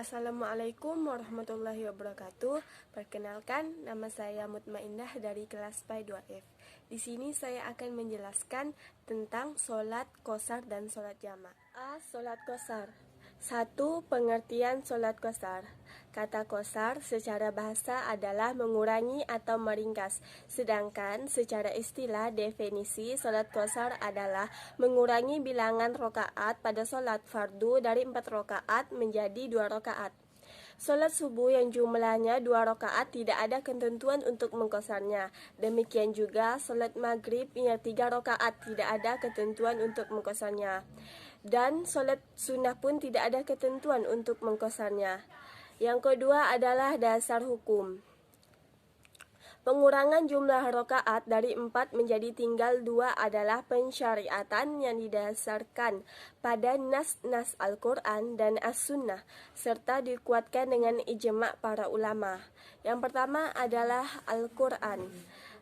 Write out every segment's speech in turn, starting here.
Assalamualaikum warahmatullahi wabarakatuh. Perkenalkan, nama saya Mutmainnah dari kelas PAI 2F. Di sini saya akan menjelaskan tentang sholat qashar dan sholat jamak. Sholat qashar. 1. Pengertian sholat qashar. Kata qashar secara bahasa adalah mengurangi atau meringkas. Sedangkan secara istilah definisi sholat qashar adalah mengurangi bilangan rakaat pada sholat fardu dari 4 rakaat menjadi 2 rakaat. Sholat subuh yang jumlahnya 2 rakaat tidak ada ketentuan untuk mengqasarnya. Demikian juga sholat maghrib yang 3 rakaat tidak ada ketentuan untuk mengqasarnya. Dan sholat sunnah pun tidak ada ketentuan untuk mengqasarnya. Yang kedua adalah dasar hukum. Pengurangan jumlah rakaat dari 4 menjadi tinggal 2 adalah pensyariatan yang didasarkan pada nas-nas Al-Quran dan As-Sunnah, serta dikuatkan dengan ijma' para ulama. Yang pertama adalah Al-Quran.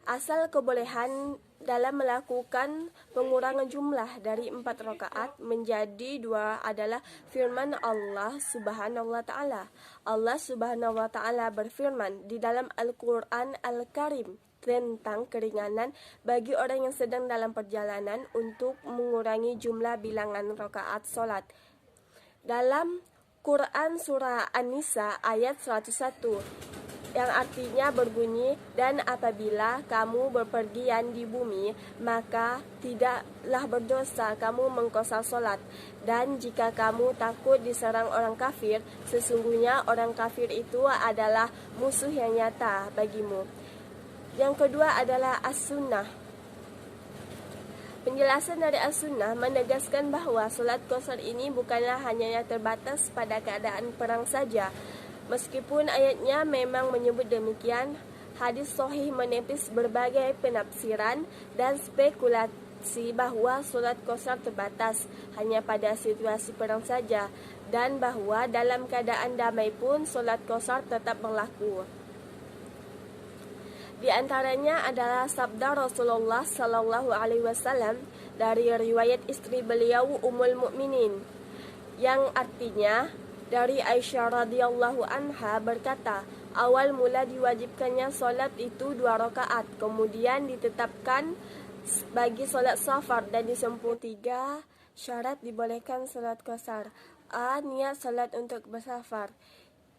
Asal kebolehan dalam melakukan pengurangan jumlah dari 4 rakaat menjadi 2 adalah firman Allah Subhanahu wa Ta'ala. Allah Subhanahu wa Ta'ala berfirman di dalam Al-Quran Al-Karim tentang keringanan bagi orang yang sedang dalam perjalanan untuk mengurangi jumlah bilangan rakaat solat. Dalam Quran Surah An-Nisa ayat 101 yang artinya berbunyi, dan apabila kamu berpergian di bumi, maka tidaklah berdosa kamu mengqashar solat. Dan jika kamu takut diserang orang kafir, sesungguhnya orang kafir itu adalah musuh yang nyata bagimu. Yang kedua adalah As-Sunnah. Penjelasan dari As-Sunnah menegaskan bahwa solat qashar ini bukanlah hanya terbatas pada keadaan perang saja. Meskipun ayatnya memang menyebut demikian, hadis sahih menepis berbagai penafsiran dan spekulasi bahwa solat qashar terbatas hanya pada situasi perang saja, dan bahwa dalam keadaan damai pun solat qashar tetap berlaku. Di antaranya adalah sabda Rasulullah Sallallahu Alaihi Wasallam dari riwayat istri beliau Ummul Mukminin, yang artinya dari Aisyah radhiyallahu anha berkata, awal mula diwajibkannya solat itu 2 rakaat, kemudian ditetapkan bagi solat safar dan disempurnakan 3 syarat dibolehkan solat qashar. Niat solat untuk bersafar.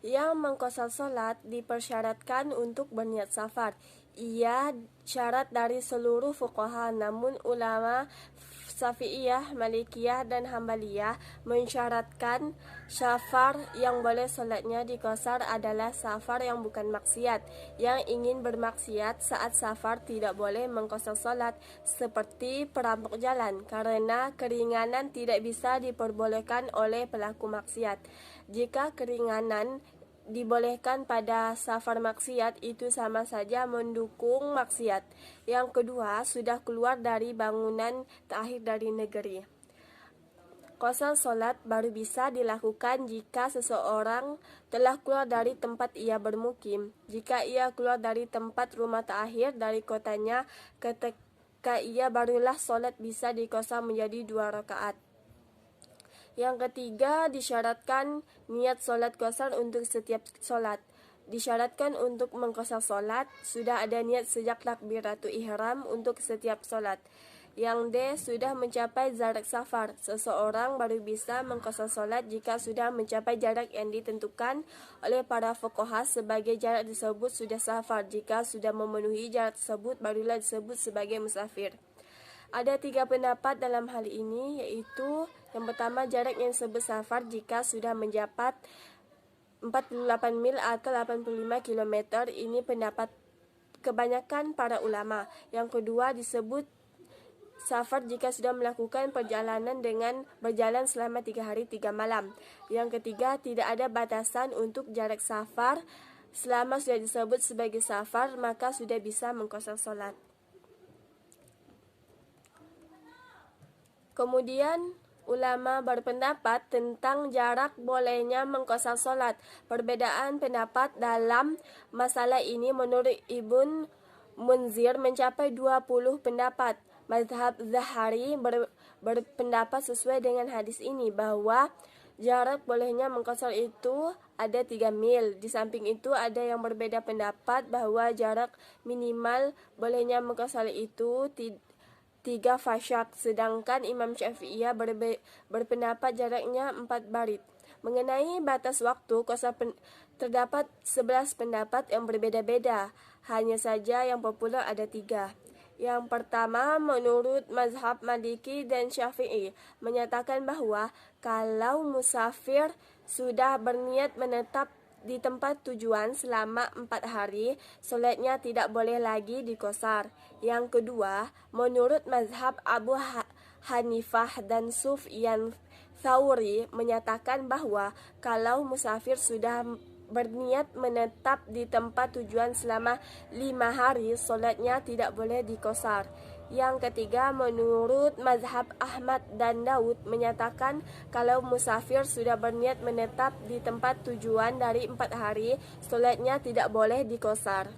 Yang mengqashar solat dipersyaratkan untuk berniat safar. Ia syarat dari seluruh fuqaha, namun ulama Syafi'iyah, Malikiyah, dan Hambaliyah mensyaratkan safar yang boleh solatnya diqashar adalah safar yang bukan maksiat. Yang ingin bermaksiat saat safar tidak boleh mengqashar solat, seperti perampok jalan, karena keringanan tidak bisa diperbolehkan oleh pelaku maksiat. Jika keringanan dibolehkan pada safar maksiat, itu sama saja mendukung maksiat. Yang kedua, sudah keluar dari bangunan terakhir dari negeri. Qashar solat baru bisa dilakukan jika seseorang telah keluar dari tempat ia bermukim. Jika ia keluar dari tempat rumah terakhir dari kotanya, ketika ia barulah solat bisa diqashar menjadi 2 rakaat. Yang ketiga, disyaratkan niat solat qashar untuk setiap solat. Disyaratkan untuk mengqashar solat, sudah ada niat sejak takbiratul ihram untuk setiap solat. Yang D, sudah mencapai jarak safar. Seseorang baru bisa mengqashar solat jika sudah mencapai jarak yang ditentukan oleh para fuqaha sebagai jarak disebut sudah safar. Jika sudah memenuhi jarak tersebut, barulah disebut sebagai musafir. Ada 3 pendapat dalam hal ini, yaitu yang pertama, jarak yang disebut safar jika sudah mencapai 48 mil atau 85 km. Ini pendapat kebanyakan para ulama. Yang kedua, disebut safar jika sudah melakukan perjalanan dengan berjalan selama 3 hari 3 malam. Yang ketiga, tidak ada batasan untuk jarak safar. Selama sudah disebut sebagai safar, maka sudah bisa mengqashar solat. Kemudian ulama berpendapat tentang jarak bolehnya mengqashar solat. Perbedaan pendapat dalam masalah ini menurut Ibn Munzir mencapai 20 pendapat. Mazhab Zahari berpendapat sesuai dengan hadis ini bahwa Jarak bolehnya mengqasar itu ada 3 mil. Di samping itu ada yang berbeda pendapat bahwa jarak minimal bolehnya mengqasar itu 3 fasyak, sedangkan Imam Syafi'iyah berpendapat jaraknya 4 barit. Mengenai batas waktu qasar terdapat 11 pendapat yang berbeda-beda. Hanya saja yang populer ada 3. Yang pertama, menurut mazhab Maliki dan Syafi'i, menyatakan bahwa kalau musafir sudah berniat menetap di tempat tujuan selama 4 hari, solatnya tidak boleh lagi dikosar. Yang kedua, menurut mazhab Abu Hanifah dan Sufyan Tsauri, menyatakan bahwa kalau musafir sudah berniat menetap di tempat tujuan selama 5 hari, solatnya tidak boleh dikosar. Yang ketiga, menurut mazhab Ahmad dan Daud, menyatakan kalau musafir sudah berniat menetap di tempat tujuan dari 4 hari, solatnya tidak boleh dikosar.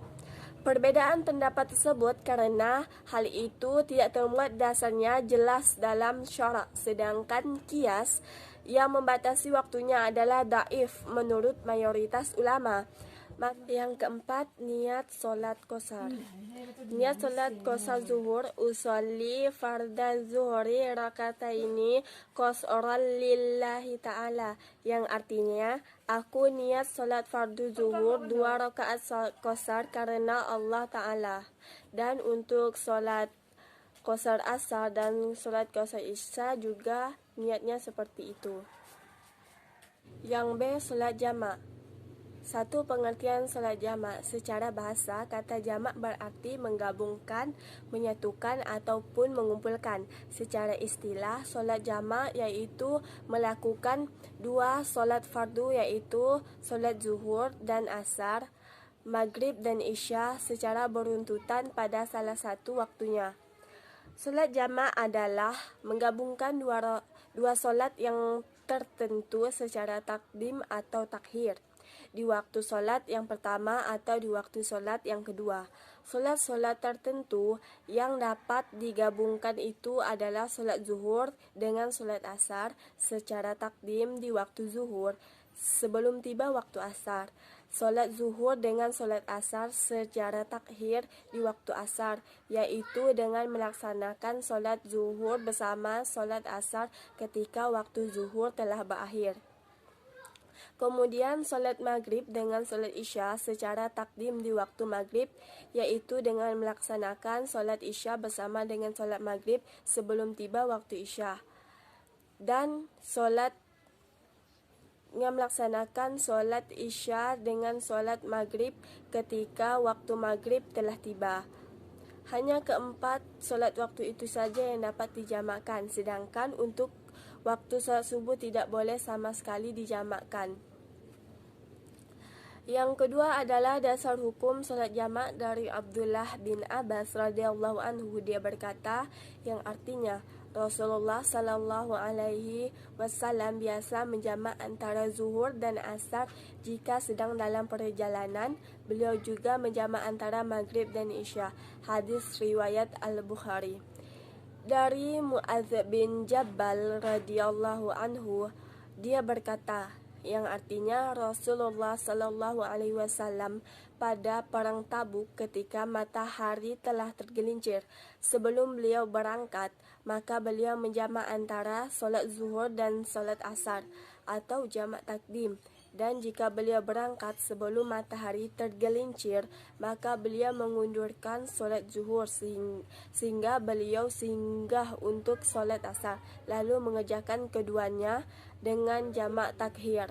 Perbedaan pendapat tersebut karena hal itu tidak termuat dasarnya jelas dalam syarak, sedangkan qiyas yang membatasi waktunya adalah dhaif menurut mayoritas ulama. Yang keempat, niat solat qasar. Niat solat qasar zuhur, usolli farda zuhri rakataini qasran lillahi ta'ala, yang artinya aku niat solat fardu zuhur 2 rakaat qasar karena Allah Ta'ala. Dan untuk solat qasar asar dan solat qasar isya juga niatnya seperti itu. Yang B, solat jamak. Satu pengertian solat jamak. Secara bahasa, kata jamak berarti menggabungkan, menyatukan ataupun mengumpulkan. Secara istilah, solat jamak yaitu melakukan 2 solat fardu yaitu solat zuhur dan asar, maghrib dan isya secara beruntutan pada salah satu waktunya. Solat jamak adalah menggabungkan dua solat yang tertentu secara takdim atau takhir di waktu solat yang pertama atau di waktu solat yang kedua. Solat-solat tertentu yang dapat digabungkan itu adalah solat zuhur dengan solat asar secara takdim di waktu zuhur sebelum tiba waktu asar. Solat zuhur dengan solat asar secara takhir di waktu asar, yaitu dengan melaksanakan solat zuhur bersama solat asar ketika waktu zuhur telah berakhir. Kemudian solat maghrib dengan solat isya secara takdim di waktu maghrib, yaitu dengan melaksanakan solat isya bersama dengan solat maghrib sebelum tiba waktu isya. Dan melaksanakan solat isya dengan solat maghrib ketika waktu maghrib telah tiba. Hanya keempat solat waktu itu saja yang dapat dijamakkan, sedangkan untuk waktu solat subuh tidak boleh sama sekali dijamakkan. Yang kedua adalah dasar hukum solat jamak dari Abdullah bin Abbas radhiyallahu anhu. Dia berkata, yang artinya Rasulullah sallallahu alaihi wasallam biasa menjamak antara zuhur dan asar jika sedang dalam perjalanan. Beliau juga menjamak antara maghrib dan isya. Hadis riwayat Al-Bukhari. Dari Mu'adz bin Jabal radhiyallahu anhu, dia berkata, yang artinya Rasulullah sallallahu alaihi wasallam pada perang Tabuk ketika matahari telah tergelincir sebelum beliau berangkat, maka beliau menjamak antara solat zuhur dan solat asar atau jamak takdim. Dan jika beliau berangkat sebelum matahari tergelincir, maka beliau mengundurkan solat zuhur sehingga beliau singgah untuk solat asar, lalu mengerjakan keduanya dengan jamak takhir.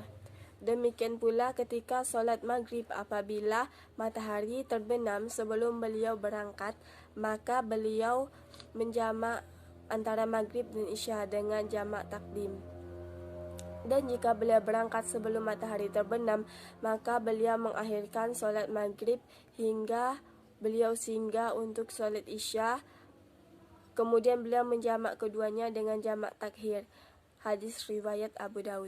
Demikian pula ketika solat maghrib, apabila matahari terbenam sebelum beliau berangkat, maka beliau menjamak antara maghrib dan isya dengan jamak takdim. Dan jika beliau berangkat sebelum matahari terbenam, maka beliau mengakhirkan solat maghrib hingga beliau singgah untuk solat isya. Kemudian beliau menjamak keduanya dengan jamak takhir. Hadis riwayat Abu Daud.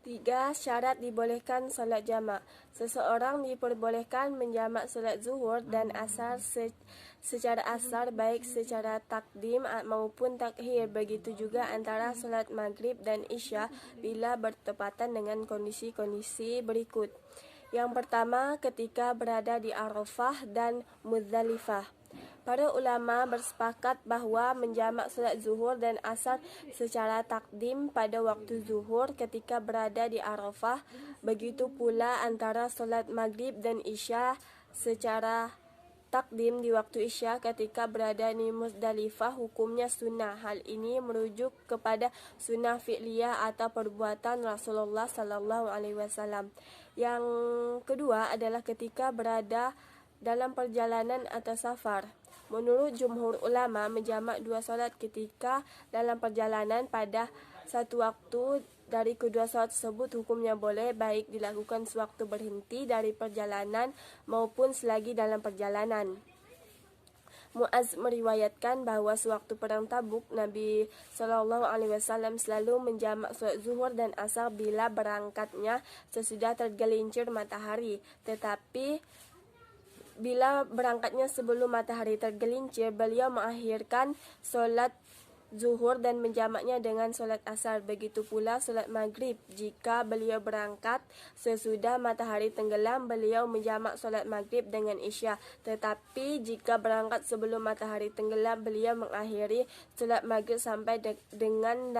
3. Syarat dibolehkan solat jamak. Seseorang diperbolehkan menjamak solat zuhur dan asar secara asar, baik secara takdim maupun takhir. Begitu juga antara solat maghrib dan isya bila bertepatan dengan kondisi-kondisi berikut. Yang pertama, ketika berada di Arafah dan Muzdalifah. Para ulama bersepakat bahawa menjamak solat zuhur dan asar secara takdim pada waktu zuhur ketika berada di Arafah, begitu pula antara solat maghrib dan isya secara takdim di waktu isya ketika berada di Muzdalifah hukumnya sunnah. Hal ini merujuk kepada sunnah fi'liyah atau perbuatan Rasulullah sallallahu alaihi wasallam. Yang kedua adalah ketika berada dalam perjalanan atau safar. Menurut jumhur ulama, menjamak dua solat ketika dalam perjalanan pada satu waktu dari kedua solat tersebut hukumnya boleh, baik dilakukan sewaktu berhenti dari perjalanan maupun selagi dalam perjalanan. Muaz meriwayatkan bahawa sewaktu perang Tabuk, Nabi SAW selalu menjamak solat zuhur dan asar bila berangkatnya sesudah tergelincir matahari. Tetapi bila berangkatnya sebelum matahari tergelincir, beliau mengakhirkan solat zuhur dan menjamaknya dengan solat asar. Begitu pula solat maghrib. Jika beliau berangkat sesudah matahari tenggelam, beliau menjamak solat maghrib dengan isya. Tetapi jika berangkat sebelum matahari tenggelam, beliau mengakhiri solat maghrib sampai dengan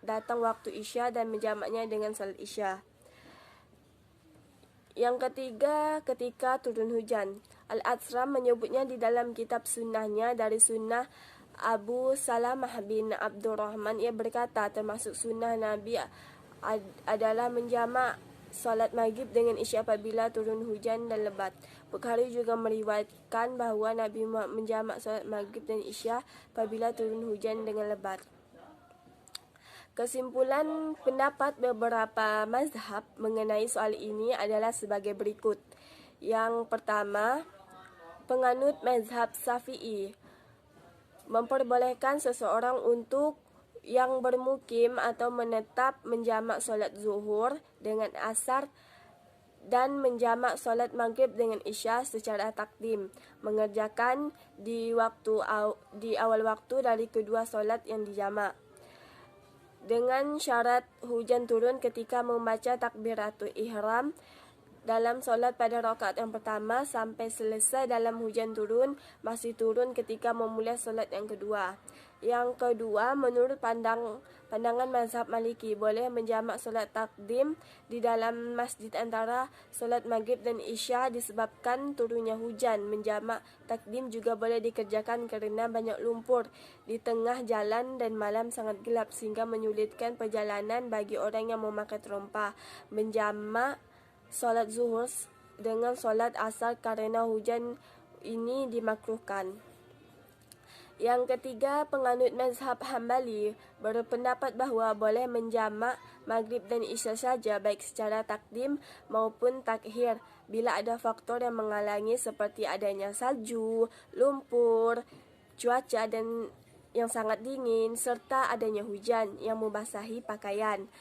datang waktu isya dan menjamaknya dengan solat isya. Yang ketiga, ketika turun hujan. Al-Atsram menyebutnya di dalam kitab sunnahnya dari sunnah Abu Salamah bin Abdurrahman. Ia berkata, termasuk sunnah Nabi adalah menjamak solat maghrib dengan isya apabila turun hujan dan lebat. Bukhari juga meriwayatkan bahawa Nabi menjamak solat maghrib dan isya apabila turun hujan dengan lebat. Kesimpulan pendapat beberapa mazhab mengenai soal ini adalah sebagai berikut. Yang pertama, penganut mazhab Syafi'i memperbolehkan seseorang untuk yang bermukim atau menetap menjamak solat zuhur dengan asar dan menjamak solat maghrib dengan isya secara takdim, mengerjakan di awal waktu dari kedua solat yang dijamak, dengan syarat hujan turun ketika membaca takbiratul ihram dalam solat pada rakaat yang pertama sampai selesai dalam hujan turun, masih turun ketika memulai solat yang kedua. Yang kedua, menurut pandangan mazhab Maliki, boleh menjamak solat takdim di dalam masjid antara solat maghrib dan isya disebabkan turunnya hujan. Menjamak takdim juga boleh dikerjakan kerana banyak lumpur di tengah jalan dan malam sangat gelap sehingga menyulitkan perjalanan bagi orang yang memakai terompa. Menjamak solat zuhur dengan solat asar kerana hujan ini dimakruhkan. Yang ketiga, penganut mazhab Hambali berpendapat bahawa boleh menjamak maghrib dan isya saja, baik secara takdim maupun takhir, bila ada faktor yang menghalangi seperti adanya salju, lumpur, cuaca dan yang sangat dingin, serta adanya hujan yang membasahi pakaian.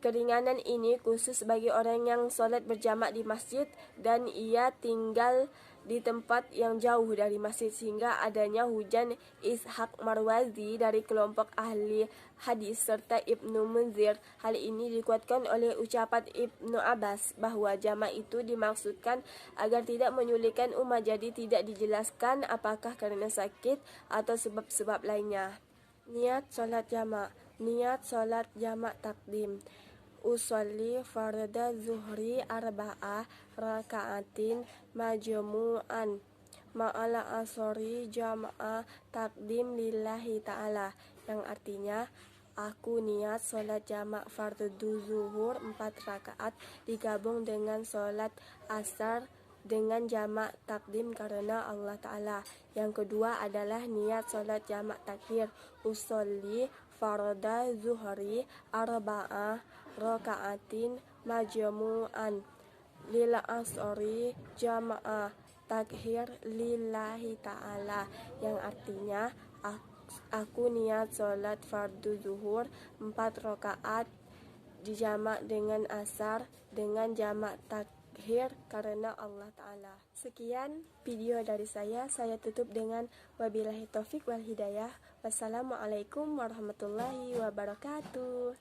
Keringanan ini khusus bagi orang yang solat berjamak di masjid dan ia tinggal di tempat yang jauh dari masjid, sehingga adanya hujan. Ishaq Marwazi dari kelompok ahli hadis serta Ibnu Munzir, hal ini dikuatkan oleh ucapan Ibnu Abbas bahawa jamak itu dimaksudkan agar tidak menyulitkan umat, jadi tidak dijelaskan apakah kerana sakit atau sebab-sebab lainnya. Niat solat jamak. Niat solat jamak takdim. Usolli farda zuhri arba'ah raka'atin majmu'an ma'ala asori jama'ah takdim lillahi ta'ala, yang artinya aku niat solat jamak fardu zuhur 4 rakaat digabung dengan solat asar dengan jamak takdim karena Allah Ta'ala. Yang kedua adalah niat solat jamak takhir. Usolli farda zuhri arba'ah raka'atin majmu'an lil asri jama'ah takhir lillahi ta'ala, yang artinya aku niat solat fardu zuhur 4 rakaat dijamak dengan asar dengan jamak takhir karena Allah Ta'ala. Sekian video dari saya tutup dengan wabillahi taufik wal hidayah. Wassalamualaikum warahmatullahi wabarakatuh.